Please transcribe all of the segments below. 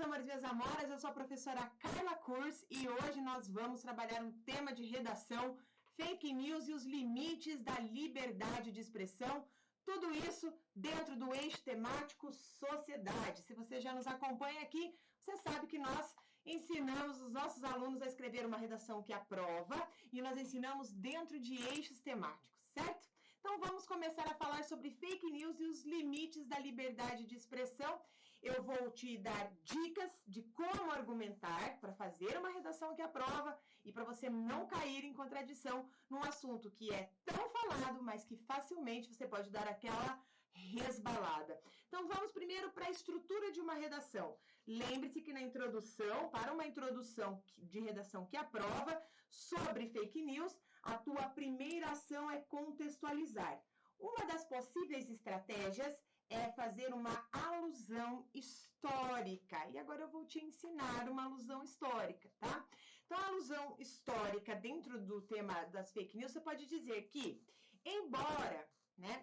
meus amores, minhas amoras, eu sou a professora Carla Kurz e hoje nós vamos trabalhar um tema de redação, fake news e os limites da liberdade de expressão, tudo isso dentro do eixo temático sociedade. Se você já nos acompanha aqui, você sabe que nós ensinamos os nossos alunos a escrever uma redação que aprova e nós ensinamos dentro de eixos temáticos, certo? Então vamos começar a falar sobre fake news e os limites da liberdade de expressão. Eu vou te dar dicas de como argumentar para fazer uma redação que aprova e para você não cair em contradição num assunto que é tão falado, mas que facilmente você pode dar aquela resbalada. Então vamos primeiro para a estrutura de uma redação. Lembre-se que na introdução, para uma introdução de redação que aprova sobre fake news, a tua primeira ação é contextualizar. Uma das possíveis estratégias é fazer uma alusão histórica. E agora eu vou te ensinar uma alusão histórica, tá? Então, a alusão histórica dentro do tema das fake news, você pode dizer que, embora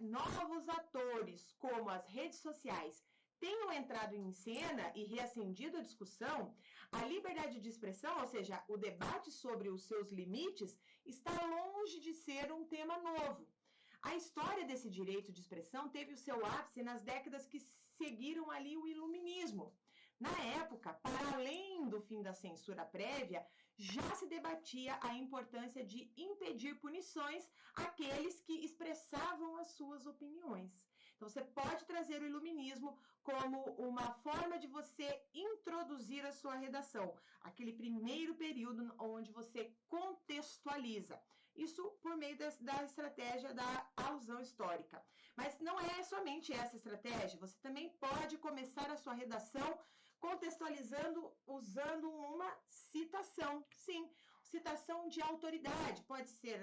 novos atores como as redes sociais tenham entrado em cena e reacendido a discussão, a liberdade de expressão, ou seja, o debate sobre os seus limites, está longe de ser um tema novo. A história desse direito de expressão teve o seu ápice nas décadas que seguiram ali o iluminismo. Na época, para além do fim da censura prévia, já se debatia a importância de impedir punições àqueles que expressavam as suas opiniões. Então, você pode trazer o iluminismo como uma forma de você introduzir a sua redação, aquele primeiro período onde você contextualiza. Isso por meio da estratégia da alusão histórica. Mas não é somente essa estratégia, você também pode começar a sua redação contextualizando usando uma citação. Sim, citação de autoridade. Pode ser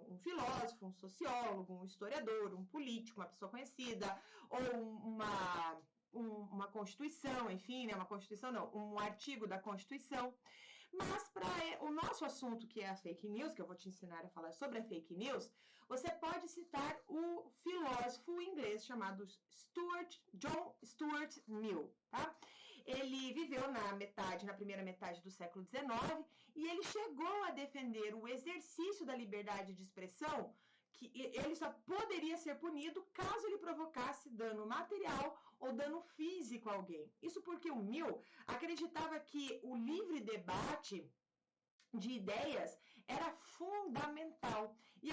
um filósofo, um sociólogo, um historiador, um político, uma pessoa conhecida, ou uma Constituição, enfim, uma Constituição não, um artigo da Constituição. Mas para o nosso assunto, que é a fake news, que eu vou te ensinar a falar sobre a fake news, você pode citar o filósofo inglês chamado John Stuart Mill, tá? Ele viveu na primeira metade do século XIX e ele chegou a defender o exercício da liberdade de expressão, que ele só poderia ser punido caso ele provocasse dano material ou dano físico a alguém. Isso porque o Mill acreditava que o livre debate de ideias era fundamental. E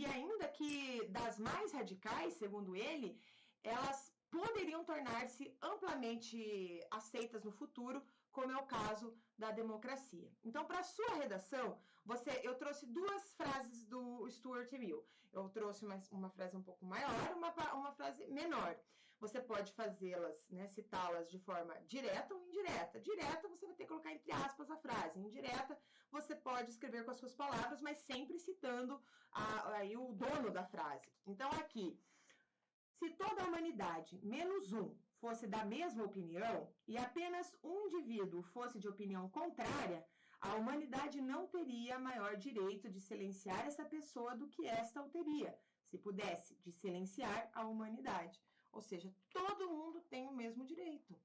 ainda que das mais radicais, segundo ele, elas poderiam tornar-se amplamente aceitas no futuro, como é o caso da democracia. Então, para a sua redação, eu trouxe duas frases do Stuart Mill. Eu trouxe uma frase um pouco maior e uma frase menor. Você pode fazê-las, citá-las de forma direta ou indireta. Direta, você vai ter que colocar entre aspas a frase. Indireta, você pode escrever com as suas palavras, mas sempre citando aí o dono da frase. Então, aqui, se toda a humanidade, menos um, fosse da mesma opinião e apenas um indivíduo fosse de opinião contrária, a humanidade não teria maior direito de silenciar essa pessoa do que esta o teria, se pudesse, de silenciar a humanidade. Ou seja, todo mundo tem o mesmo direito.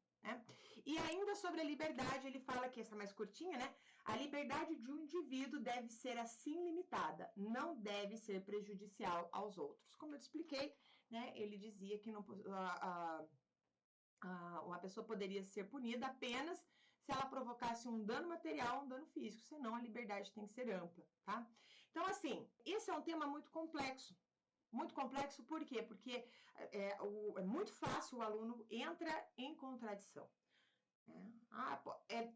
E ainda sobre a liberdade, ele fala que essa mais curtinha, a liberdade de um indivíduo deve ser assim limitada, não deve ser prejudicial aos outros. Como eu te expliquei, ele dizia que uma pessoa poderia ser punida apenas se ela provocasse um dano material, um dano físico, senão a liberdade tem que ser ampla, tá? Então, assim, esse é um tema muito complexo. Muito complexo, por quê? Porque é muito fácil, o aluno entra em contradição.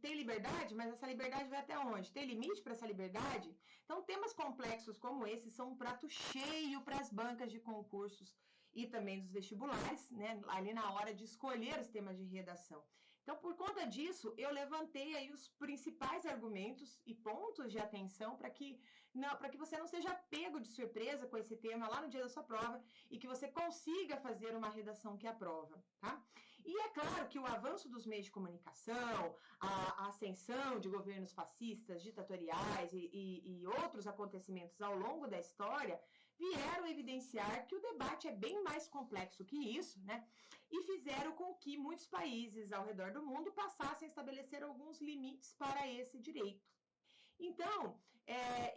Tem liberdade, mas essa liberdade vai até onde? Tem limite para essa liberdade? Então, temas complexos como esse são um prato cheio para as bancas de concursos e também dos vestibulares, ali na hora de escolher os temas de redação. Então, por conta disso, eu levantei aí os principais argumentos e pontos de atenção para que você não seja pego de surpresa com esse tema lá no dia da sua prova e que você consiga fazer uma redação que aprova, tá? E é claro que o avanço dos meios de comunicação, a ascensão de governos fascistas, ditatoriais e outros acontecimentos ao longo da história vieram evidenciar que o debate é bem mais complexo que isso, né? E fizeram com que muitos países ao redor do mundo passassem a estabelecer alguns limites para esse direito. Então,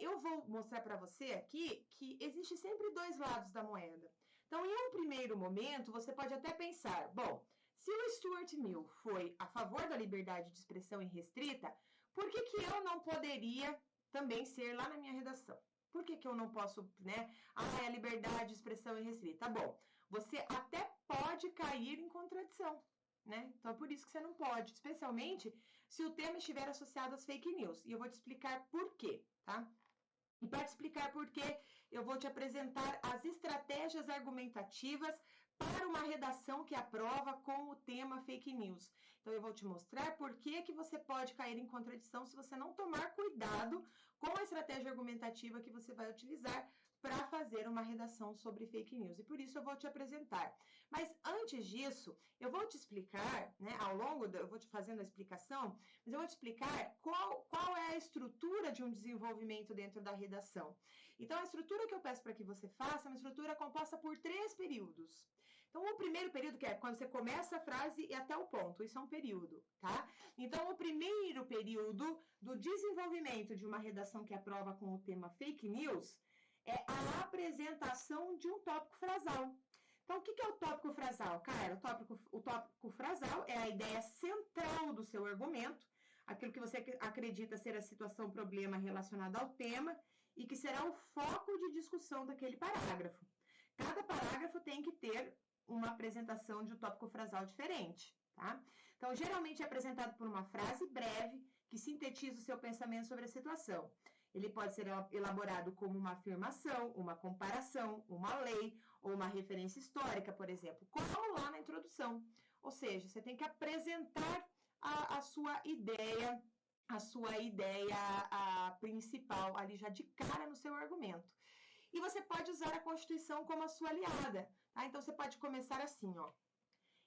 eu vou mostrar para você aqui que existe sempre dois lados da moeda. Então, em um primeiro momento, você pode até pensar, bom, se o Stuart Mill foi a favor da liberdade de expressão irrestrita, por que eu não poderia também ser lá na minha redação? Por que eu não posso, né? É a liberdade de expressão irrestrita. Tá bom, você até pode cair em contradição, né? Então, é por isso que você não pode, especialmente se o tema estiver associado às fake news. E eu vou te explicar por quê, tá? E para te explicar por quê, eu vou te apresentar as estratégias argumentativas para uma redação que aprova com o tema fake news. Então, eu vou te mostrar por que você pode cair em contradição se você não tomar cuidado com a estratégia argumentativa que você vai utilizar para fazer uma redação sobre fake news. E por isso eu vou te apresentar. Mas antes disso, eu vou te explicar, né, eu vou te fazendo a explicação, mas eu vou te explicar qual é a estrutura de um desenvolvimento dentro da redação. Então, a estrutura que eu peço para que você faça é uma estrutura composta por 3 períodos. Então, o primeiro período, que é quando você começa a frase e até o ponto, isso é um período, tá? Então, o primeiro período do desenvolvimento de uma redação que aprova com o tema fake news é a apresentação de um tópico frasal. Então, o que é o tópico frasal? Cara, o tópico frasal é a ideia central do seu argumento, aquilo que você acredita ser a situação, problema relacionado ao tema e que será o foco de discussão daquele parágrafo. Cada parágrafo tem que ter uma apresentação de um tópico frasal diferente, tá? Então, geralmente é apresentado por uma frase breve que sintetiza o seu pensamento sobre a situação. Ele pode ser elaborado como uma afirmação, uma comparação, uma lei ou uma referência histórica, por exemplo, como lá na introdução. Ou seja, você tem que apresentar a sua ideia, principal ali já de cara no seu argumento. E você pode usar a Constituição como a sua aliada, tá? Então você pode começar assim, ó.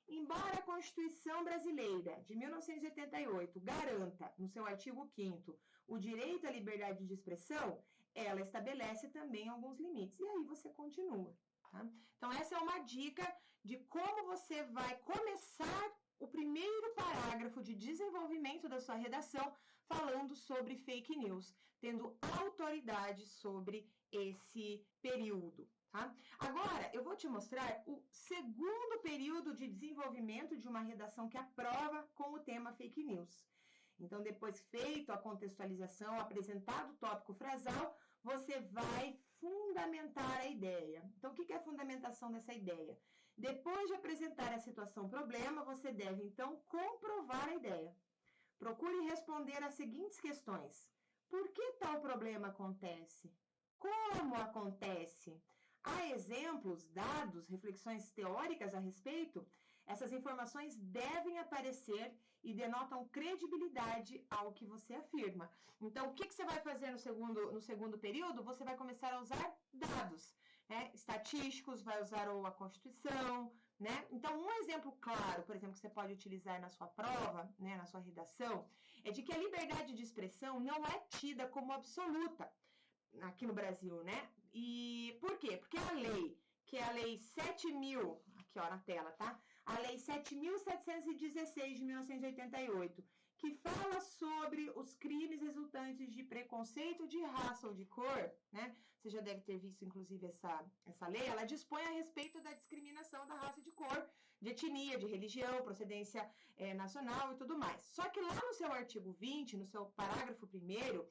Embora a Constituição Brasileira de 1988 garanta, no seu artigo 5º, o direito à liberdade de expressão, ela estabelece também alguns limites. E aí você continua, tá? Então, essa é uma dica de como você vai começar o primeiro parágrafo de desenvolvimento da sua redação falando sobre fake news, tendo autoridade sobre esse período. Tá? Agora, eu vou te mostrar o segundo período de desenvolvimento de uma redação que aprova com o tema fake news. Então, depois feito a contextualização, apresentado o tópico frasal, você vai fundamentar a ideia. Então, o que é a fundamentação dessa ideia? Depois de apresentar a situação-problema, você deve, então, comprovar a ideia. Procure responder as seguintes questões. Por que tal problema acontece? Como acontece? Há exemplos, dados, reflexões teóricas a respeito? Essas informações devem aparecer e denotam credibilidade ao que você afirma. Então, o que você vai fazer no segundo período? Você vai começar a usar dados, né? Estatísticos, vai usar a Constituição, né? Então, um exemplo claro, por exemplo, que você pode utilizar na sua prova, né, na sua redação, é de que a liberdade de expressão não é tida como absoluta aqui no Brasil, né? E por quê? Porque a lei, que é a lei 7.000, aqui ó na tela, tá? A lei 7.716 de 1988, que fala sobre os crimes resultantes de preconceito de raça ou de cor, né? Você já deve ter visto, inclusive, essa lei. Ela dispõe a respeito da discriminação da raça e de cor, de etnia, de religião, procedência nacional e tudo mais. Só que lá no seu artigo 20, no seu parágrafo 1º,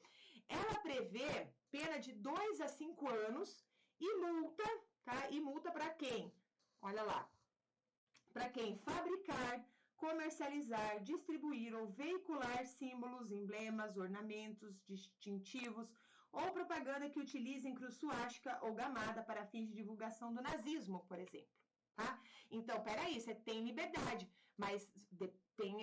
ela prevê pena de 2 a 5 anos e multa, tá? E multa para quem? Olha lá. Para quem fabricar, comercializar, distribuir ou veicular símbolos, emblemas, ornamentos, distintivos ou propaganda que utilizem cruz suástica ou gamada para fins de divulgação do nazismo, por exemplo. Tá? Então, peraí, você tem liberdade, mas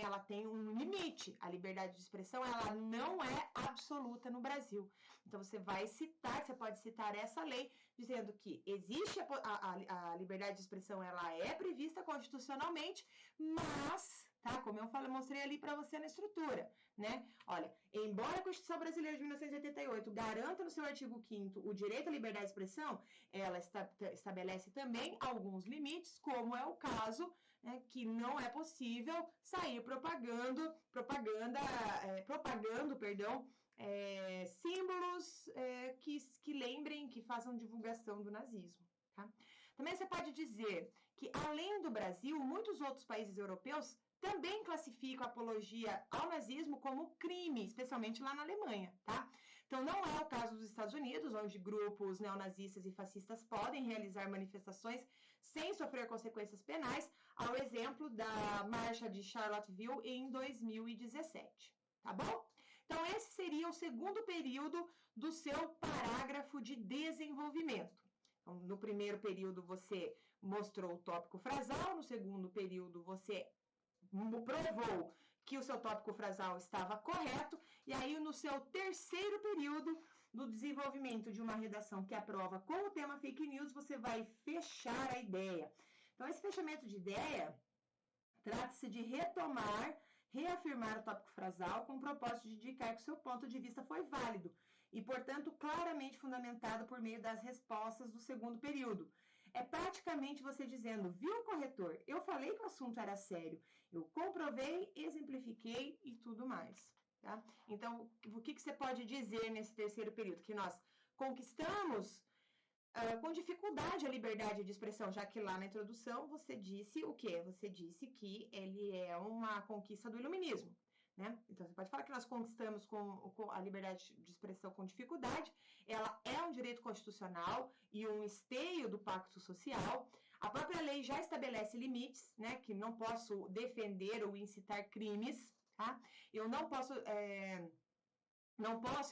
ela tem um limite. A liberdade de expressão, ela não é absoluta no Brasil. Então, você pode citar essa lei, dizendo que existe a liberdade de expressão, ela é prevista constitucionalmente, mas tá? Como eu mostrei ali para você na estrutura, né? Olha, embora a Constituição Brasileira de 1988 garanta no seu artigo 5º o direito à liberdade de expressão, ela estabelece também alguns limites, como é o caso, né, que não é possível sair propagando, símbolos que lembrem, que façam divulgação do nazismo, tá? Também você pode dizer que, além do Brasil, muitos outros países europeus também classificam a apologia ao nazismo como crime, especialmente lá na Alemanha, tá? Então, não é o caso dos Estados Unidos, onde grupos neonazistas e fascistas podem realizar manifestações sem sofrer consequências penais, ao exemplo da marcha de Charlottesville em 2017, tá bom? Então, esse seria o segundo período do seu parágrafo de desenvolvimento. Então, no primeiro período, você mostrou o tópico frasal, no segundo período, você provou que o seu tópico frasal estava correto, e aí no seu terceiro período do desenvolvimento de uma redação que aprova com o tema fake news, você vai fechar a ideia. Então, esse fechamento de ideia trata-se de reafirmar o tópico frasal com o propósito de indicar que o seu ponto de vista foi válido e, portanto, claramente fundamentado por meio das respostas do segundo período. É praticamente você dizendo, viu, corretor, eu falei que o assunto era sério, eu comprovei, exemplifiquei e tudo mais, tá? Então, o que você pode dizer nesse terceiro período? Que nós conquistamos com dificuldade a liberdade de expressão, já que lá na introdução você disse o quê? Você disse que ele é uma conquista do iluminismo, né? Então, você pode falar que nós conquistamos com a liberdade de expressão com dificuldade, ela é um direito constitucional e um esteio do pacto social. A própria lei já estabelece limites, né? Que não posso defender ou incitar crimes, tá? Eu não posso...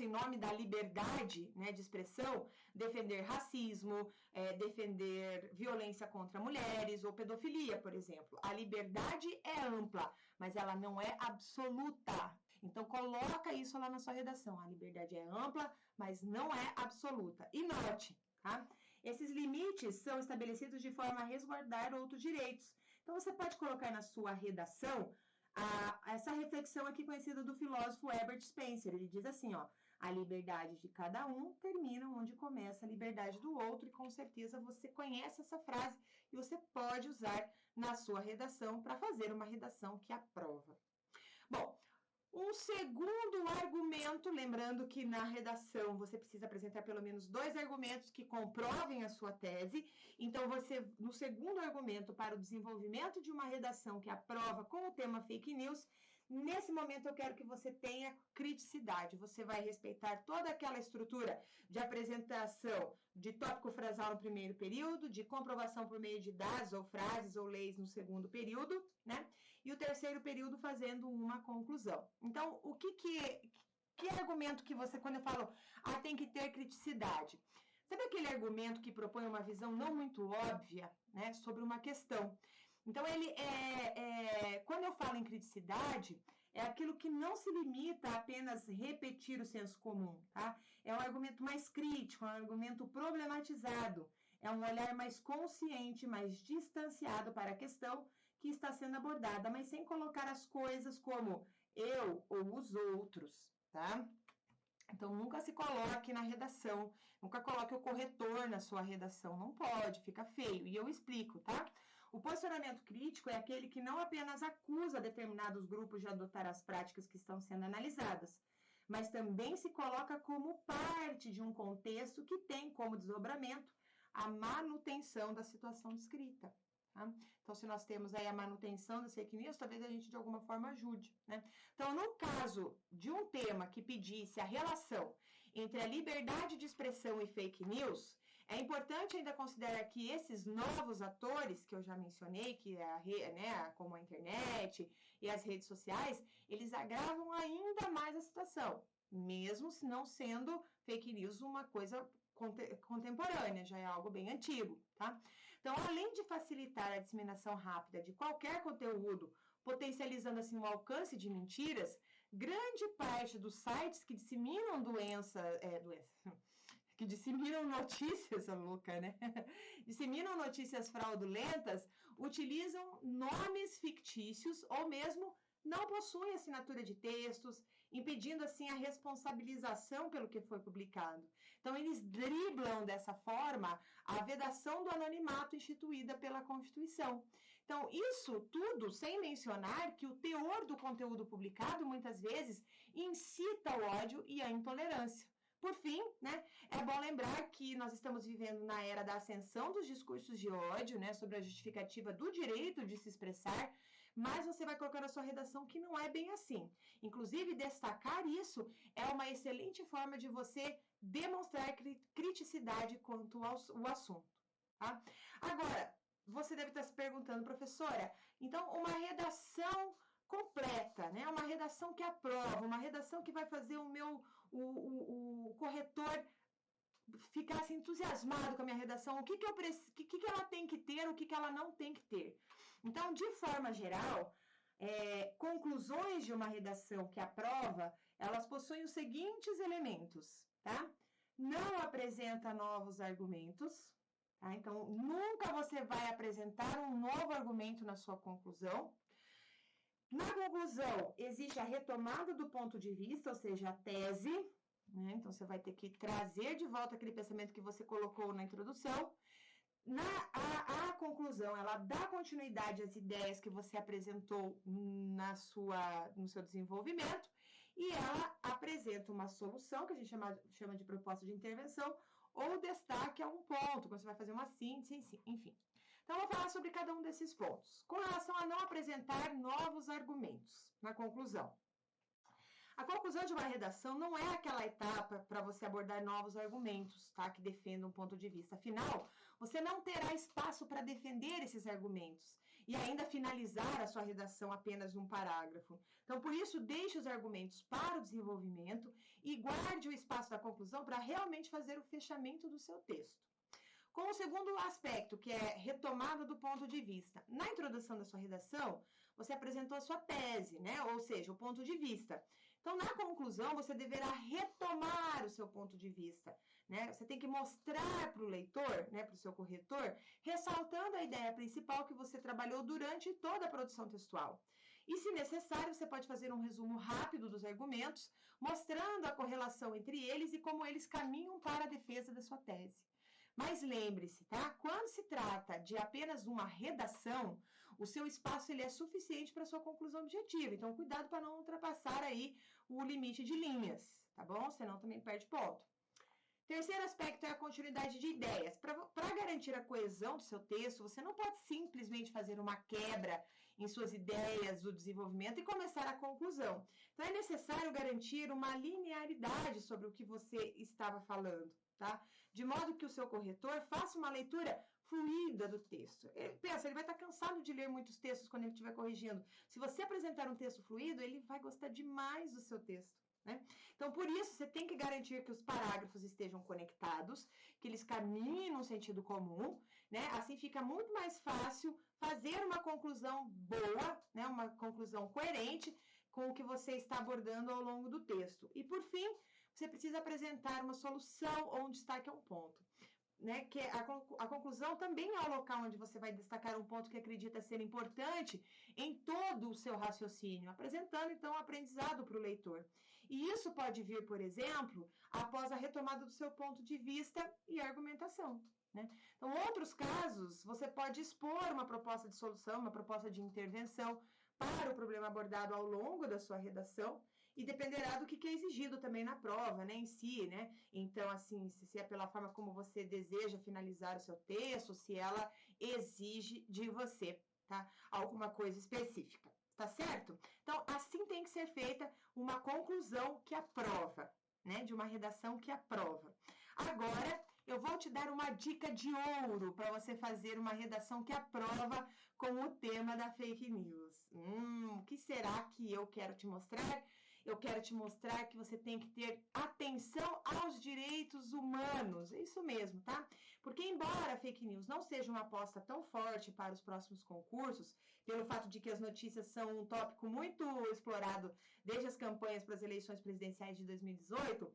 em nome da liberdade, né, de expressão, defender racismo, defender violência contra mulheres ou pedofilia, por exemplo. A liberdade é ampla, mas ela não é absoluta. Então, coloca isso lá na sua redação. A liberdade é ampla, mas não é absoluta. E note, tá? Esses limites são estabelecidos de forma a resguardar outros direitos. Então, você pode colocar na sua redação essa reflexão aqui conhecida do filósofo Herbert Spencer. Ele diz assim, ó, a liberdade de cada um termina onde começa a liberdade do outro, e com certeza você conhece essa frase e você pode usar na sua redação para fazer uma redação que aprova. Bom, um segundo argumento, lembrando que na redação você precisa apresentar pelo menos 2 argumentos que comprovem a sua tese. Então, você, no segundo argumento para o desenvolvimento de uma redação que aprova com o tema fake news, nesse momento eu quero que você tenha criticidade. Você vai respeitar toda aquela estrutura de apresentação de tópico frasal no primeiro período, de comprovação por meio de dados ou frases ou leis no segundo período, né? E o terceiro período fazendo uma conclusão. Então, que argumento que você, quando eu falo, tem que ter criticidade? Sabe aquele argumento que propõe uma visão não muito óbvia, né, sobre uma questão? Então, quando eu falo em criticidade, é aquilo que não se limita a apenas repetir o senso comum, tá? É um argumento mais crítico, é um argumento problematizado, é um olhar mais consciente, mais distanciado para a questão que está sendo abordada, mas sem colocar as coisas como eu ou os outros, tá? Então, nunca se coloque na redação, nunca coloque o corretor na sua redação, não pode, fica feio, e eu explico, tá? O posicionamento crítico é aquele que não apenas acusa determinados grupos de adotar as práticas que estão sendo analisadas, mas também se coloca como parte de um contexto que tem como desdobramento a manutenção da situação descrita. Tá? Então, se nós temos aí a manutenção das fake news, talvez a gente de alguma forma ajude, né? Então, no caso de um tema que pedisse a relação entre a liberdade de expressão e fake news, é importante ainda considerar que esses novos atores que eu já mencionei, que é como a internet e as redes sociais, eles agravam ainda mais a situação, mesmo se não sendo fake news uma coisa contemporânea, já é algo bem antigo, tá? Então, além de facilitar a disseminação rápida de qualquer conteúdo, potencializando assim o alcance de mentiras, grande parte dos sites que disseminam que disseminam notícias, louca, né? Disseminam notícias fraudulentas, utilizam nomes fictícios ou mesmo não possuem assinatura de textos, impedindo assim a responsabilização pelo que foi publicado. Então, eles driblam dessa forma a vedação do anonimato instituída pela Constituição. Então, isso tudo sem mencionar que o teor do conteúdo publicado, muitas vezes, incita o ódio e a intolerância. Por fim, né, é bom lembrar que nós estamos vivendo na era da ascensão dos discursos de ódio, né, sobre a justificativa do direito de se expressar, mas você vai colocar na sua redação que não é bem assim. Inclusive, destacar isso é uma excelente forma de você demonstrar criticidade quanto ao assunto. Tá? Agora, você deve estar se perguntando, professora, então uma redação completa, né? Uma redação que aprova, uma redação que vai fazer o corretor ficar assim, entusiasmado com a minha redação, o que ela tem que ter, o que ela não tem que ter. Então, de forma geral, conclusões de uma redação que aprova, elas possuem os seguintes elementos, tá? Não apresenta novos argumentos, tá? Então, nunca você vai apresentar um novo argumento na sua conclusão. Na conclusão, existe a retomada do ponto de vista, ou seja, a tese, né? Então, você vai ter que trazer de volta aquele pensamento que você colocou na introdução. A conclusão, ela dá continuidade às ideias que você apresentou no seu desenvolvimento e ela apresenta uma solução, que a gente chama de proposta de intervenção, ou destaque a um ponto, quando você vai fazer uma síntese, enfim. Então, eu vou falar sobre cada um desses pontos. Com relação a não apresentar novos argumentos na conclusão. A conclusão de uma redação não é aquela etapa para você abordar novos argumentos, tá? Que defendam um ponto de vista. Afinal, você não terá espaço para defender esses argumentos e ainda finalizar a sua redação apenas num parágrafo. Então, por isso, deixe os argumentos para o desenvolvimento e guarde o espaço da conclusão para realmente fazer o fechamento do seu texto. Com o segundo aspecto, que é retomada do ponto de vista. Na introdução da sua redação, você apresentou a sua tese, né? Ou seja, o ponto de vista. Então, na conclusão, você deverá retomar o seu ponto de vista, né? Você tem que mostrar para o leitor, né, para o seu corretor, ressaltando a ideia principal que você trabalhou durante toda a produção textual. E, se necessário, você pode fazer um resumo rápido dos argumentos, mostrando a correlação entre eles e como eles caminham para a defesa da sua tese. Mas lembre-se, tá? Quando se trata de apenas uma redação, o seu espaço ele é suficiente para a sua conclusão objetiva. Então, cuidado para não ultrapassar aí o limite de linhas, tá bom? Senão também perde ponto. Terceiro aspecto é a continuidade de ideias. Para garantir a coesão do seu texto, você não pode simplesmente fazer uma quebra em suas ideias do desenvolvimento e começar a conclusão. Então, é necessário garantir uma linearidade sobre o que você estava falando, tá? De modo que o seu corretor faça uma leitura fluida do texto. Ele vai estar cansado de ler muitos textos quando ele estiver corrigindo. Se você apresentar um texto fluido, ele vai gostar demais do seu texto, né? Então, por isso, você tem que garantir que os parágrafos estejam conectados, que eles caminhem num sentido comum, né? Assim fica muito mais fácil fazer uma conclusão boa, né? Uma conclusão coerente com o que você está abordando ao longo do texto. E, por fim, você precisa apresentar uma solução ou um destaque a um ponto, né? Que a conclusão também é o local onde você vai destacar um ponto que acredita ser importante em todo o seu raciocínio, apresentando, então, o aprendizado para o leitor. E isso pode vir, por exemplo, após a retomada do seu ponto de vista e argumentação, né? Então, outros casos, você pode expor uma proposta de solução, uma proposta de intervenção para o problema abordado ao longo da sua redação, e dependerá do que é exigido também na prova, né, em si, né? Então, assim, se é pela forma como você deseja finalizar o seu texto, se ela exige de você, tá? Alguma coisa específica, tá certo? Então, assim tem que ser feita uma conclusão que aprova, né? De uma redação que aprova. Agora, eu vou te dar uma dica de ouro para você fazer uma redação que aprova com o tema da fake news. O que será que eu quero te mostrar? Eu quero te mostrar que você tem que ter atenção aos direitos humanos. É isso mesmo, tá? Porque embora a fake news não seja uma aposta tão forte para os próximos concursos, pelo fato de que as notícias são um tópico muito explorado desde as campanhas para as eleições presidenciais de 2018,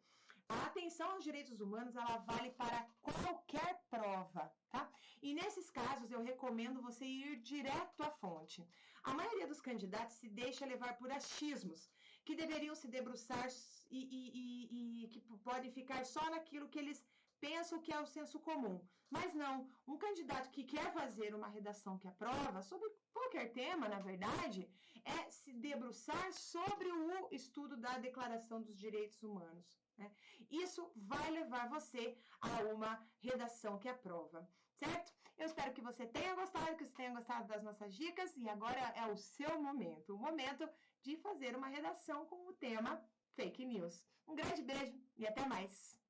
A atenção aos direitos humanos, ela vale para qualquer prova, tá? E nesses casos, eu recomendo você ir direto à fonte. A maioria dos candidatos se deixa levar por achismos, que deveriam se debruçar e que podem ficar só naquilo que eles pensam que é o senso comum. Mas não, um candidato que quer fazer uma redação que aprova, sobre qualquer tema, na verdade, é se debruçar sobre o estudo da Declaração dos Direitos Humanos. Né? Isso vai levar você a uma redação que aprova, certo? Eu espero que você tenha gostado, que você tenha gostado das nossas dicas, e agora é o seu momento, o momento de fazer uma redação com o tema Fake News. Um grande beijo e até mais!